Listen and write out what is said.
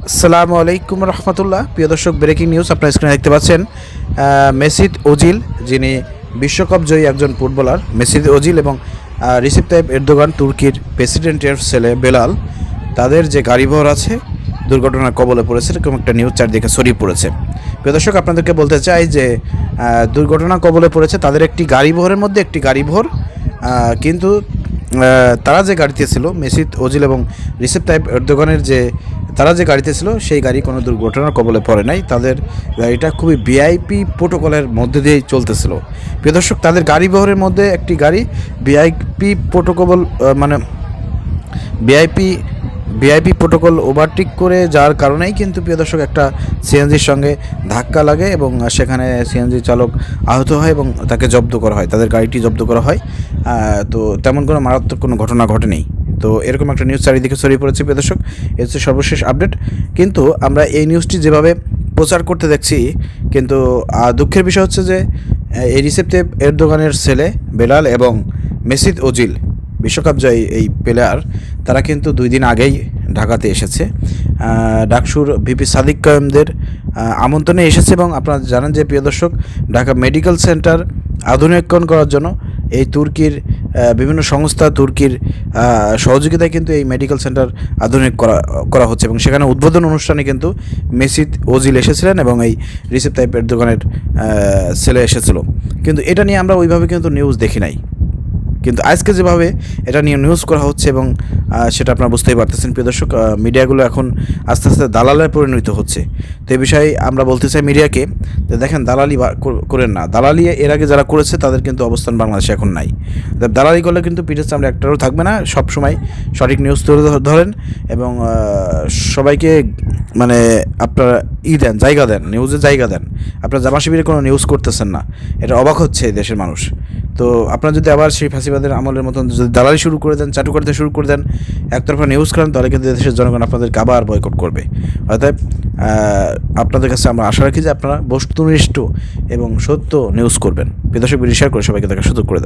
আসসালামু আলাইকুম রহমতুল্লাহ। প্রিয় দর্শক, ব্রেকিং নিউজ আপনার স্ক্রিনে দেখতে পাচ্ছেন। মেসিত ওজিল, যিনি বিশ্বকাপ জয়ী একজন ফুটবলার, মেসিত ওজিল এবং রিসেপ তাইপ এরদোগান, তুর্কির প্রেসিডেন্টের ছেলে বেলাল, তাদের যে গাড়িবহর আছে দুর্ঘটনার কবলে পড়েছে, এরকম একটা নিউজ চারদিকে ছড়িয়ে পড়েছে। প্রিয় দর্শক, আপনাদেরকে বলতে চাই যে দুর্ঘটনা কবলে পড়েছে তাদের একটি গাড়িবহরের মধ্যে একটি গাড়িবহর, কিন্তু তারা যে গাড়িতে ছিল, মেসিত ওজিল এবং রিসেপ তাইপ এরদোগানের তারা যে গাড়িতে ছিল সেই গাড়ি কোনো দুর্ঘটনার কবলে পড়ে নাই। তাদের গাড়িটা খুবই ভিআইপি প্রোটোকলের মধ্যে দিয়েই চলতেছিল। প্রিয় দর্শক, তাদের গাড়িবহরের মধ্যে একটি গাড়ি ভিআইপি প্রোটোকল মানে ভিআইপি প্রোটোকল ওভারটেক করে যাওয়ার কারণেই কিন্তু প্রিয় দর্শক একটা সিএনজির সঙ্গে ধাক্কা লাগে এবং সেখানে সিএনজি চালক আহত হয় এবং তাকে জব্দ করা হয়, তাদের গাড়িটি জব্দ করা হয়। তো তেমন কোনো মারাত্মক কোনো ঘটনা ঘটেনি। তো এরকম একটা নিউজ চারিদিকে ছড়িয়ে পড়েছে। প্রিয় দর্শক, এ হচ্ছে সর্বশেষ আপডেট। কিন্তু আমরা এই নিউজটি যেভাবে প্রচার করতে দেখছি, কিন্তু দুঃখের বিষয় হচ্ছে যে এই রিসেপ তাইপ এরদোগানের ছেলে বেলাল এবং মেসিত ওজিল, বিশ্বকাপ জয়ী এই প্লেয়ার, তারা কিন্তু 2 দিন আগেই ঢাকাতে এসেছে। ডাকসুর ভিপি সাদিক কায়েমদের আমন্ত্রণে এসেছে এবং আপনারা জানেন যে প্রিয় দর্শক, ঢাকা মেডিকেল সেন্টার আধুনিকরণ করার জন্য এই তুর্কির বিভিন্ন সংস্থা, তুর্কির সহযোগিতায় কিন্তু এই মেডিকেল সেন্টার আধুনিক করা হচ্ছে এবং সেখানে উদ্বোধন অনুষ্ঠানে কিন্তু মেসিত ওজিল এসেছিলেন এবং এই রিসেপ তাইপ এরদোগানের ছেলে এসেছিল। কিন্তু এটা নিয়ে আমরা ওইভাবে কিন্তু নিউজ দেখি নাই, কিন্তু আজকে যেভাবে এটা নিয়ে নিউজ করা হচ্ছে এবং সেটা আপনারা বুঝতেই পারতেছেন। প্রিয় দর্শক, মিডিয়াগুলো এখন আস্তে আস্তে দালালে পরিণত হচ্ছে। তো এই বিষয়ে আমরা বলতে চাই মিডিয়াকে যে দেখেন, দালালি করেন না। দালালি এর আগে যারা করেছে তাদের কিন্তু অবস্থান বাংলাদেশে এখন নাই। দালালি করলে কিন্তু পিঠের চামড়া একটারও থাকবে না। সবসময় সঠিক নিউজ তুলে ধরেন এবং সবাইকে মানে আপনারা দেন, জায়গা দেন, নিউজে জায়গা দেন। আপনারা জামা শিবিরে কোনো নিউজ করতেছেন না, এটা অবাক হচ্ছে দেশের মানুষ। তো আপনারা যদি আবার সেই ফাঁসিবাদের আমলের মতন যদি দালালি শুরু করে দেন, চাটু করতে শুরু করে দেন, একতরফা নিউজ করেন, তাহলে কিন্তু দেশের জনগণ আপনাদেরকে আবার বয়কট করবে। অর্থাৎ আপনাদের কাছে আমরা আশা রাখি যে আপনারা বস্তুনিষ্ঠ এবং সত্য নিউজ করবেন। প্রিয় দর্শক, শেয়ার করে সবাইকে দেখার সুযোগ করে দেন।